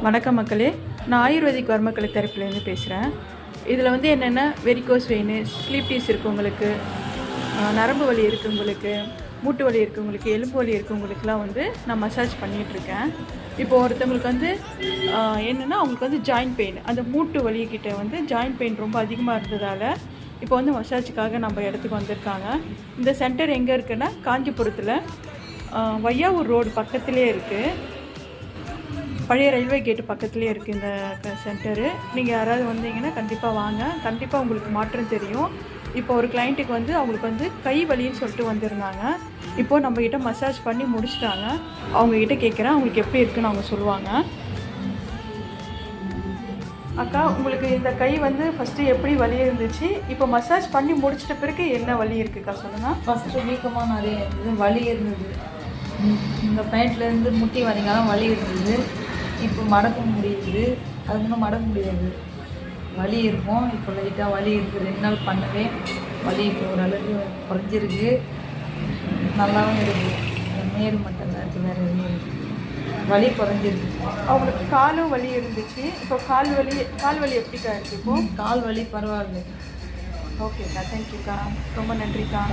வணக்கம் மக்களே, நான் ஆயுர்வேதிக் வர்மக்கலை தரப்புலேருந்து பேசுகிறேன். இதில் வந்து என்னென்னா வெரிகோஸ் வெயின், ஸ்லீப் டீஸ் இருக்கவங்களுக்கு, நரம்பு வலி இருக்கவங்களுக்கு, மூட்டு வலி இருக்கவங்களுக்கு, எலும்பு வலி இருக்கவங்களுக்குலாம் வந்து நான் மசாஜ் பண்ணிகிட்ருக்கேன். இப்போ ஒருத்தவங்களுக்கு வந்து என்னென்னா அவங்களுக்கு வந்து ஜாயின்ட் பெயின், அந்த மூட்டு வலிக்கிட்ட வந்து ஜாயின்ட் பெயின் ரொம்ப அதிகமாக இருந்ததால் இப்போ வந்து மசாஜுக்காக நம்ம இடத்துக்கு வந்திருக்காங்க. இந்த சென்டர் எங்கே இருக்குன்னா காஞ்சிபுரத்தில் வையாவூர் ரோடு பக்கத்துலேயே இருக்குது. பழைய ரயில்வே கேட்டு பக்கத்துலேயே இருக்குது இந்த சென்டரு. நீங்கள் யாராவது வந்தீங்கன்னா கண்டிப்பாக வாங்க, கண்டிப்பாக உங்களுக்கு மாற்றம் தெரியும். இப்போ ஒரு கிளைண்ட்டுக்கு வந்து அவங்களுக்கு வந்து கை வலின்னு சொல்லிட்டு வந்திருந்தாங்க. இப்போது நம்மக்கிட்ட மசாஜ் பண்ணி முடிச்சிட்டாங்க. அவங்கக்கிட்ட கேட்குறேன் அவங்களுக்கு எப்படி இருக்குன்னு அவங்க சொல்லுவாங்க. அக்கா, உங்களுக்கு இந்த கை வந்து ஃபஸ்ட்டு எப்படி வலி இருந்துச்சு, இப்போ மசாஜ் பண்ணி முடிச்சிட்ட பிறகு என்ன வலி இருக்குக்கா சொல்லுங்கள். ஃபஸ்ட்டு வீக்கமாக நிறைய இருந்தது, வலி இருந்தது. இந்த பேண்ட்லேருந்து முட்டி வரைக்கும் வலி இருந்தது. இப்போ மடக்க முடியுது, அது இன்னும் மடக்க முடியாது, வலி இருக்கும். இப்போ லைட்டாக வலி இருக்குது. 2 நாள் பண்ணவே வலி இப்போ ஓரளவுக்கு குறைஞ்சிருக்கு, நல்லாவும் இருக்குது. மேல் மட்டும் தான் இருக்குது, வேறு எதுவும் இருக்குது, வலி குறைஞ்சிருக்கு. அவங்களுக்கு காலும் வலி இருந்துச்சு, இப்போ கால் வலி எப்படிக்கா இருக்குது? இப்போது கால் வலி பரவாயில்ல. ஓகேக்கா, தேங்க்யூக்கா, ரொம்ப நன்றிக்கா.